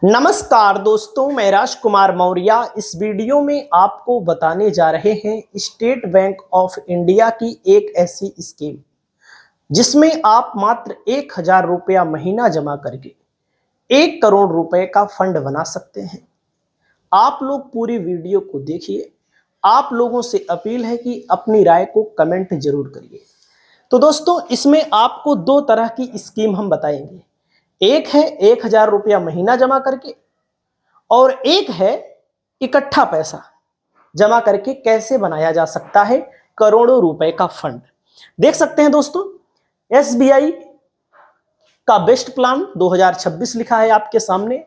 नमस्कार दोस्तों, मैं राजकुमार मौर्य इस वीडियो में आपको बताने जा रहे हैं स्टेट बैंक ऑफ इंडिया की एक ऐसी स्कीम जिसमें आप मात्र 1,000 रुपया महीना जमा करके 1 करोड़ रुपए का फंड बना सकते हैं। आप लोग पूरी वीडियो को देखिए। आप लोगों से अपील है कि अपनी राय को कमेंट जरूर करिए। तो दोस्तों, इसमें आपको दो तरह की स्कीम हम बताएंगे। एक है 1,000 रुपया महीना जमा करके और एक है इकट्ठा पैसा जमा करके कैसे बनाया जा सकता है करोड़ों रुपए का फंड। देख सकते हैं दोस्तों, एसबीआई का बेस्ट प्लान 2026 लिखा है आपके सामने।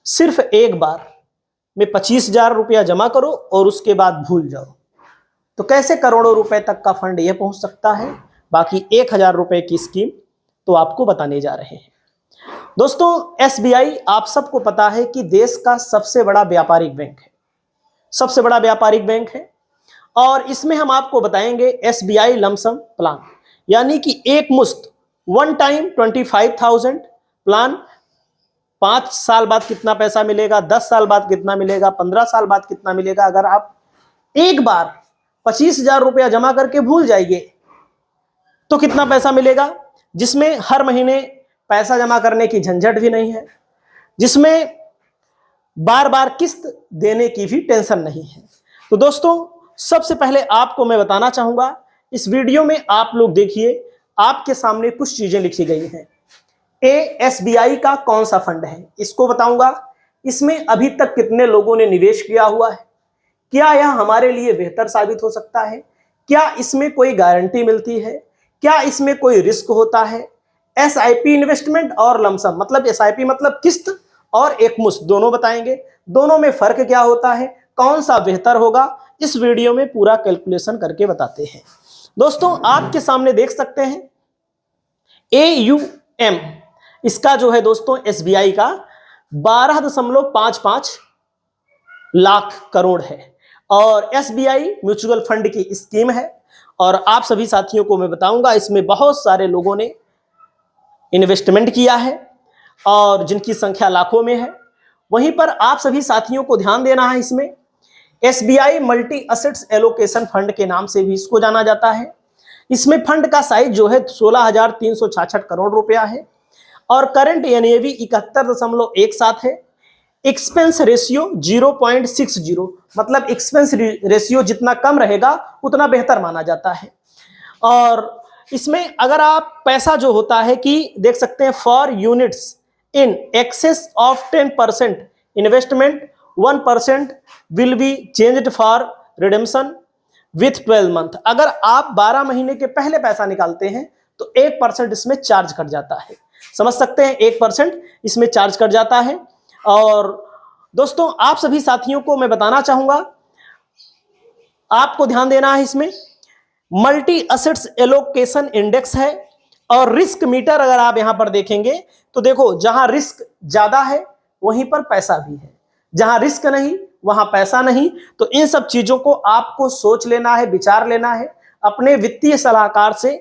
सिर्फ एक बार में 25,000 रुपया जमा करो और उसके बाद भूल जाओ। तो कैसे करोड़ों रुपए तक का फंड ये पहुंच सकता है, बाकी 1,000 रुपए की स्कीम तो आपको बताने जा रहे हैं। दोस्तों, एसबीआई आप सबको पता है कि देश का सबसे बड़ा व्यापारिक बैंक है, सबसे बड़ा व्यापारिक बैंक है। और इसमें हम आपको बताएंगे एसबीआई लमसम प्लान, यानी कि एक मुश्त वन टाइम 25,000 प्लान। 5 साल बाद कितना पैसा मिलेगा, 10 साल बाद कितना मिलेगा, 15 साल बाद कितना मिलेगा। अगर आप एक बार 25,000 रुपया जमा करके भूल जाइए तो कितना पैसा मिलेगा, जिसमें हर महीने पैसा जमा करने की झंझट भी नहीं है, जिसमें बार बार किस्त देने की भी टेंशन नहीं है। तो दोस्तों, सबसे पहले आपको मैं बताना चाहूंगा, इस वीडियो में आप लोग देखिए, आपके सामने कुछ चीजें लिखी गई हैं। एसबीआई का कौन सा फंड है इसको बताऊंगा। इसमें अभी तक कितने लोगों ने निवेश किया हुआ है, क्या यह हमारे लिए बेहतर साबित हो सकता है, क्या इसमें कोई गारंटी मिलती है, क्या इसमें कोई रिस्क होता है। एसआईपी इन्वेस्टमेंट और लमसम, मतलब एसआईपी मतलब किस्त और एक मुश्त, दोनों बताएंगे। दोनों में फर्क क्या होता है, कौन सा बेहतर होगा, इस वीडियो में पूरा कैलकुलेशन करके बताते हैं। दोस्तों, आपके सामने देख सकते हैं AUM, इसका जो है दोस्तों एसबीआई का 12.55 लाख करोड़ है और एसबीआई म्यूचुअल फंड की स्कीम है। और आप सभी साथियों को मैं बताऊंगा, इसमें बहुत सारे लोगों ने इन्वेस्टमेंट किया है और जिनकी संख्या लाखों में है। वहीं पर आप सभी साथियों को ध्यान देना है, इसमें SBI multi assets allocation fund के नाम से भी इसको जाना जाता है। इसमें फंड का साइज जो है 16,366 करोड़ रुपया है और करंट एनएवी 71.17 है। एक्सपेंस रेशियो 0.60, मतलब एक्सपेंस रेशियो जितना कम रहेगा उतना बेहतर माना जाता है। और इसमें अगर आप पैसा जो होता है कि देख सकते हैं, for units in excess of 10% investment 1% will be changed for redemption with 12 month. अगर आप 12 महीने के पहले पैसा निकालते हैं तो 1% इसमें चार्ज कट जाता है। समझ सकते हैं, 1% इसमें चार्ज कट जाता है। और दोस्तों, आप सभी साथियों को मैं बताना चाहूंगा, आपको ध्यान देना है, इसमें मल्टी असेट्स एलोकेशन इंडेक्स है और रिस्क मीटर अगर आप यहां पर देखेंगे तो देखो, जहां रिस्क ज्यादा है वहीं पर पैसा भी है, जहां रिस्क नहीं वहां पैसा नहीं। तो इन सब चीजों को आपको सोच लेना है, विचार लेना है, अपने वित्तीय सलाहकार से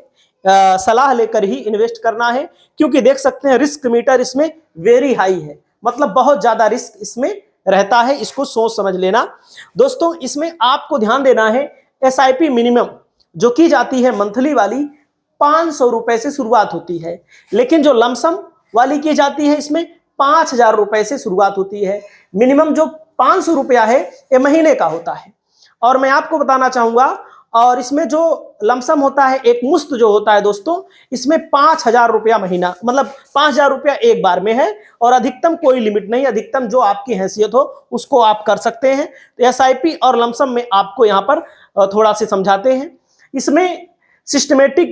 सलाह लेकर ही इन्वेस्ट करना है। क्योंकि देख सकते हैं रिस्क मीटर इसमें वेरी हाई है, मतलब बहुत ज्यादा रिस्क इसमें रहता है, इसको सोच समझ लेना। दोस्तों, इसमें आपको ध्यान देना है, एसआईपी मिनिमम जो की जाती है मंथली वाली 500 रुपए से शुरुआत होती है, लेकिन जो लमसम वाली की जाती है इसमें 5,000 रुपए से शुरुआत होती है। मिनिमम जो 500 रुपया है ये महीने का होता है। और मैं आपको बताना चाहूंगा, और इसमें जो लमसम होता है, एक मुश्त जो होता है दोस्तों, इसमें 5,000 रुपया महीना, मतलब 5,000 रुपया एक बार में है और अधिकतम कोई लिमिट नहीं, अधिकतम जो आपकी हैसियत हो उसको आप कर सकते हैं। तो एसआईपी और लमसम में आपको यहाँ पर थोड़ा से समझाते हैं। इसमें सिस्टमेटिक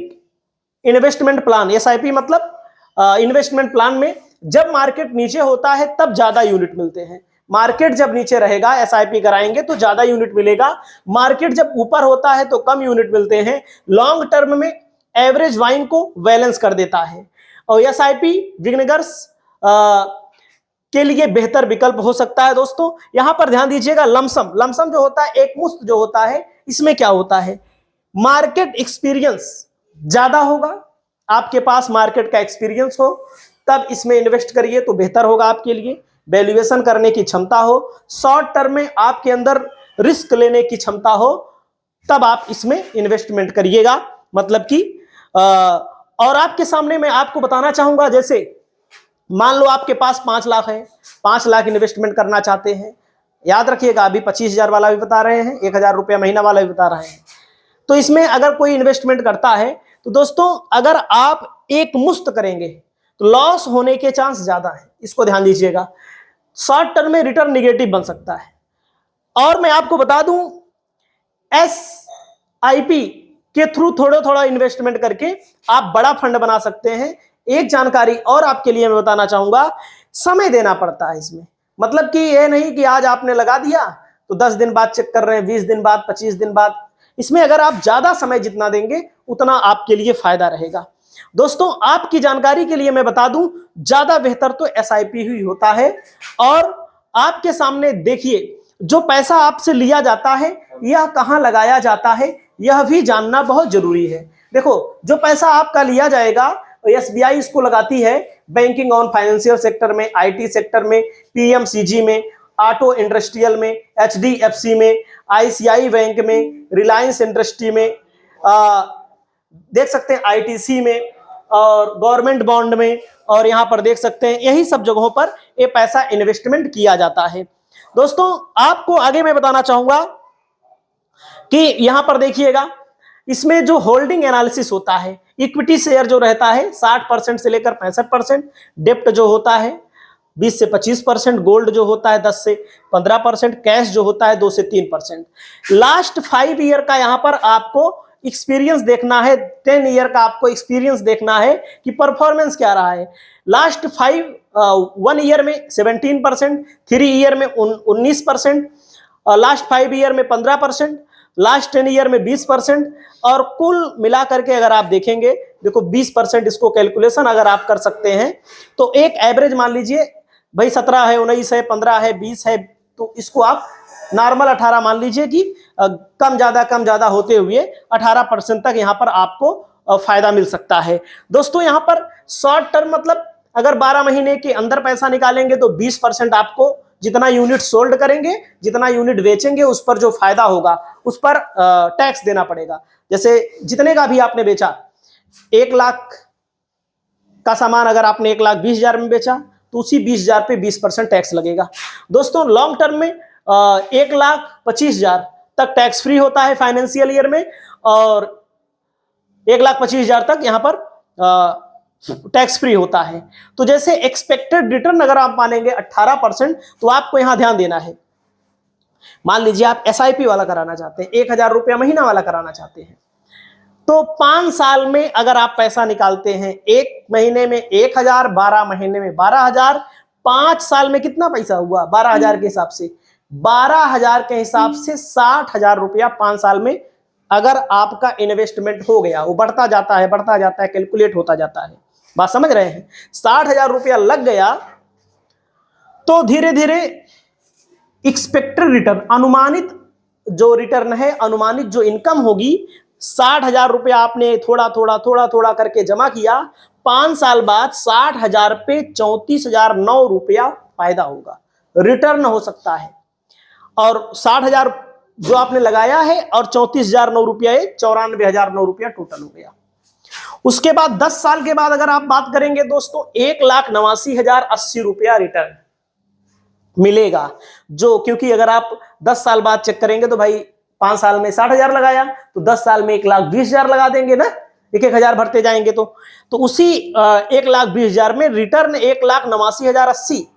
इन्वेस्टमेंट प्लान, एसआईपी मतलब इन्वेस्टमेंट प्लान में जब मार्केट नीचे होता है तब ज्यादा यूनिट मिलते हैं। मार्केट जब नीचे रहेगा एसआईपी कराएंगे तो ज्यादा यूनिट मिलेगा, मार्केट जब ऊपर होता है तो कम यूनिट मिलते हैं। लॉन्ग टर्म में एवरेज वाइन को बैलेंस कर देता है और एसआईपी बिगिनर्स के लिए बेहतर विकल्प हो सकता है। दोस्तों, यहां पर ध्यान दीजिएगा, लमसम लमसम जो होता है, एक मुश्त जो होता है, इसमें क्या होता है, मार्केट एक्सपीरियंस ज्यादा होगा, आपके पास मार्केट का एक्सपीरियंस हो तब इसमें इन्वेस्ट करिए तो बेहतर होगा आपके लिए। वैल्यूएशन करने की क्षमता हो, शॉर्ट टर्म में आपके अंदर रिस्क लेने की क्षमता हो, तब आप इसमें इन्वेस्टमेंट करिएगा। मतलब कि और आपके सामने मैं आपको बताना चाहूंगा, जैसे मान लो आपके पास 5 लाख है, 5 लाख इन्वेस्टमेंट करना चाहते हैं, याद रखिएगा अभी 25,000 वाला भी बता रहे हैं, 1,000 रुपया महीना वाला भी बता रहे हैं। तो इसमें अगर कोई इन्वेस्टमेंट करता है तो दोस्तों अगर आप एक मुश्त करेंगे तो लॉस होने के चांस ज्यादा है, इसको ध्यान दीजिएगा। शॉर्ट टर्म में रिटर्न निगेटिव बन सकता है। और मैं आपको बता दूं, SIP के थ्रू थोड़ा थोड़ा इन्वेस्टमेंट करके आप बड़ा फंड बना सकते हैं। एक जानकारी और आपके लिए मैं बताना चाहूंगा, समय देना पड़ता है इसमें। मतलब कि ये नहीं कि आज आपने लगा दिया तो 10 दिन बाद चेक कर रहे हैं, 20 दिन बाद, 25 दिन बाद। इसमें अगर आप ज्यादा समय जितना देंगे उतना आपके लिए फायदा रहेगा। दोस्तों आपकी जानकारी के लिए मैं बता दूं, ज्यादा बेहतर तो SIP ही होता है। और आपके सामने देखिए, जो पैसा आपसे लिया जाता है यह कहां लगाया जाता है यह भी जानना बहुत जरूरी है। देखो, जो पैसा आपका लिया जाएगा, SBI इसको लगाती है बैंकिंग ऑन फाइनेंशियल सेक्टर में, IT सेक्टर में, PMCG में, ऑटो इंडस्ट्रियल में, HDFC में, ICI बैंक में, रिलायंस इंडस्ट्री में, देख सकते हैं ITC में, और गवर्नमेंट बॉन्ड में, और यहां पर देख सकते हैं यही सब जगहों पर ये पैसा इन्वेस्टमेंट किया जाता है। दोस्तों आपको आगे मैं बताना चाहूंगा कि यहां पर देखिएगा, इसमें जो होल्डिंग एनालिसिस होता है, इक्विटी शेयर जो रहता है 60% से लेकर 65%, डेप्ट जो होता है 20 से 25%, गोल्ड जो होता है 10 से 15%, कैश जो होता है 2 से 3%। लास्ट 5 ईयर का यहां पर आपको एक्सपीरियंस देखना है, 10 ईयर का आपको एक्सपीरियंस देखना है कि परफॉर्मेंस क्या रहा है। लास्ट 1 ईयर में 17%, 3 ईयर में 19%, लास्ट 5 ईयर में 15%, लास्ट 10 ईयर में 20%, और कुल मिलाकर के अगर आप देखेंगे, देखो 20% इसको कैलकुलेशन अगर आप कर सकते हैं तो एक एवरेज मान लीजिए भाई 17 है, 19 है, 15 है, 20 है, तो इसको आप नॉर्मल 18 मान लीजिए कि कम ज्यादा होते हुए 18% तक यहाँ पर आपको फायदा मिल सकता है। दोस्तों यहाँ पर शॉर्ट टर्म मतलब अगर 12 महीने के अंदर पैसा निकालेंगे तो 20% आपको, जितना यूनिट सोल्ड करेंगे, जितना यूनिट बेचेंगे, उस पर जो फायदा होगा उस पर टैक्स देना पड़ेगा। जैसे जितने का भी आपने बेचा, 1 लाख का सामान अगर आपने 1,20,000 में बेचा तो उसी 20,000 पे 20% टैक्स लगेगा। दोस्तों लॉन्ग टर्म में 1,25,000 तक टैक्स फ्री होता है फाइनेंशियल ईयर में, और 1,25,000 तक यहां पर टैक्स फ्री होता है। तो जैसे एक्सपेक्टेड रिटर्न अगर आप मानेंगे 18%, तो आपको यहां ध्यान देना है। मान लीजिए आप SIP वाला कराना चाहते हैं, 1,000 रुपया महीना वाला कराना चाहते हैं, तो 5 साल में अगर आप पैसा निकालते हैं, 1 महीने में 1,000, 12 महीने में 12,000, 5 साल में कितना पैसा हुआ 12,000 के हिसाब से, 12,000 के हिसाब से 60,000 रुपया 5 साल में अगर आपका इन्वेस्टमेंट हो गया, वो बढ़ता जाता है कैलकुलेट होता जाता है। बात समझ रहे हैं? 60,000 रुपया लग गया तो धीरे धीरे एक्सपेक्टेड रिटर्न, अनुमानित जो रिटर्न है, अनुमानित जो इनकम होगी, 60,000 रुपया आपने थोड़ा थोड़ा करके जमा किया, 5 साल बाद 60,000 पे 34,009 रुपया फायदा होगा, रिटर्न हो सकता है। और 60,000 जो आपने लगाया है और 34,009 रुपया, 94,009 रुपया टोटल हो गया। उसके बाद 10 साल के बाद अगर आप बात करेंगे दोस्तों, 1,89,080 रुपया रिटर्न मिलेगा। जो क्योंकि अगर आप 10 साल बाद चेक करेंगे तो भाई 5 साल में 60,000 लगाया तो 10 साल में 1,20,000 लगा देंगे ना, 1,000 भरते जाएंगे तो उसी 1,20,000 में रिटर्न 1,89,080,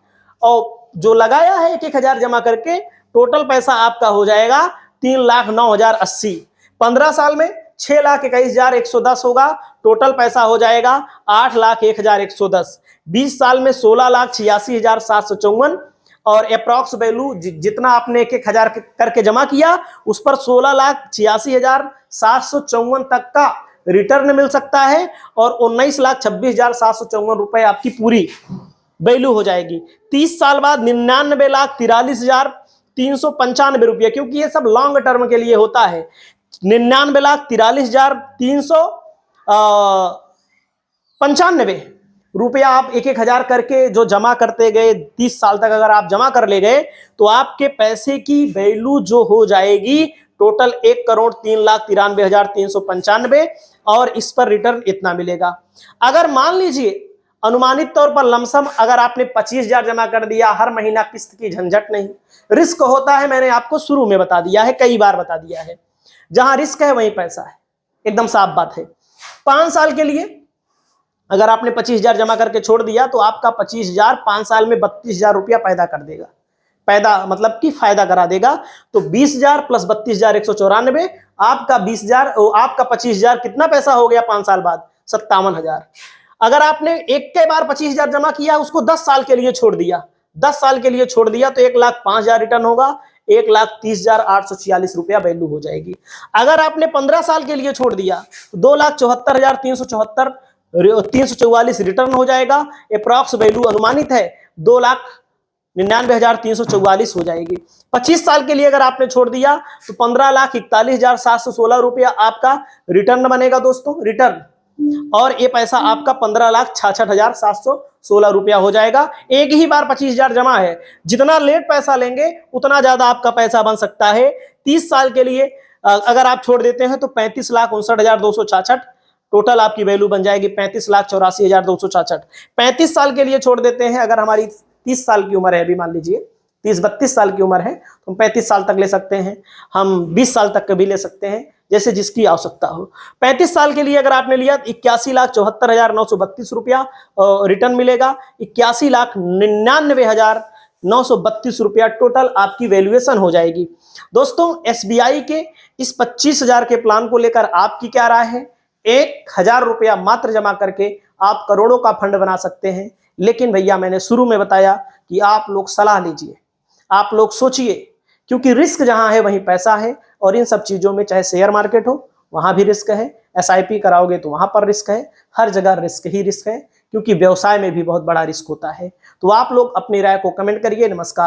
और जो लगाया है 1,000 जमा करके, टोटल पैसा आपका हो जाएगा 3,09,080। 15 साल में 6,21,110 होगा, टोटल पैसा हो जाएगा 8,01,110। 20 साल में 16,86,754, और अप्रॉक्स वैल्यू जितना आपने 1,000 करके जमा किया उस पर 16,86,754 तक का रिटर्न मिल सकता है, और 19,26,754 रुपए आपकी पूरी वैल्यू हो जाएगी। 30 साल बाद 99,43,395 रुपये, क्योंकि ये सब लॉन्ग टर्म के लिए होता है। 99,43,395 रुपया आप 1-1 हजार करके जो जमा करते गए 30 साल तक अगर आप जमा कर ले गए तो आपके पैसे की वैल्यू जो हो जाएगी टोटल 1,03,93,395 और इस पर रिटर्न इतना मिलेगा। अगर मान लीजिए अनुमानित तौर पर लमसम अगर आपने 25,000 जमा कर दिया, हर महीना किस्त की झंझट नहीं, रिस्क होता है, मैंने आपको शुरू में बता दिया है, कई बार बता दिया है, जहां रिस्क है वहीं पैसा है, एकदम साफ बात है। 5 साल के लिए अगर आपने 25,000 जमा करके छोड़ दिया तो आपका 25,000 5 साल में 32,000 रुपया पैदा कर देगा, पैदा मतलब कि फायदा करा देगा। तो 20,000 प्लस 32,000 194, आपका 20,000, आपका 25,000 कितना पैसा हो गया 5 साल बाद? 57,000। अगर आपने एक के बार 25,000 जमा किया, उसको 10 साल के लिए छोड़ दिया, 10 साल के लिए छोड़ दिया तो 1,05,000 रिटर्न होगा, 1,30,846 रुपया वैल्यू हो जाएगी। अगर आपने 15 साल के लिए छोड़ दिया तो 2,74,344 रिटर्न हो जाएगा। अप्रॉक्स वैल्यू अनुमानित है 2,99,344 हो जाएगी। 25 साल के लिए अगर आपने छोड़ दिया तो 15,41,716 रुपया आपका रिटर्न बनेगा दोस्तों, रिटर्न, और ये पैसा आपका 15,66,716 रुपया हो जाएगा। एक ही बार 25,000 जमा है, जितना लेट पैसा लेंगे उतना ज्यादा आपका पैसा बन सकता है। 30 साल के लिए अगर आप छोड़ देते हैं तो 35,59,266 टोटल आपकी वैल्यू बन जाएगी, 35,84,266। 35 साल के लिए छोड़ देते हैं, अगर हमारी 30 साल की उम्र है, अभी मान लीजिए 30-32 साल की उम्र है तो हम 35 साल तक ले सकते हैं, हम 20 साल तक भी ले सकते हैं, जैसे जिसकी आवश्यकता हो। 35 साल के लिए अगर आपने लिया 81,74,932 रुपया रिटर्न मिलेगा, 81,99,932 रुपया टोटल आपकी वैल्यूएशन हो जाएगी। दोस्तों एसबीआई के इस 25,000 के प्लान को लेकर आपकी क्या राय है? 1,000 रुपया मात्र जमा करके आप करोड़ों का फंड बना सकते हैं। लेकिन भैया मैंने शुरू में बताया कि आप लोग सलाह लीजिए, आप लोग सोचिए, क्योंकि रिस्क जहां है वहीं पैसा है, और इन सब चीजों में चाहे शेयर मार्केट हो वहां भी रिस्क है, एसआईपी कराओगे तो वहां पर रिस्क है, हर जगह रिस्क ही रिस्क है, क्योंकि व्यवसाय में भी बहुत बड़ा रिस्क होता है। तो आप लोग अपनी राय को कमेंट करिए। नमस्कार।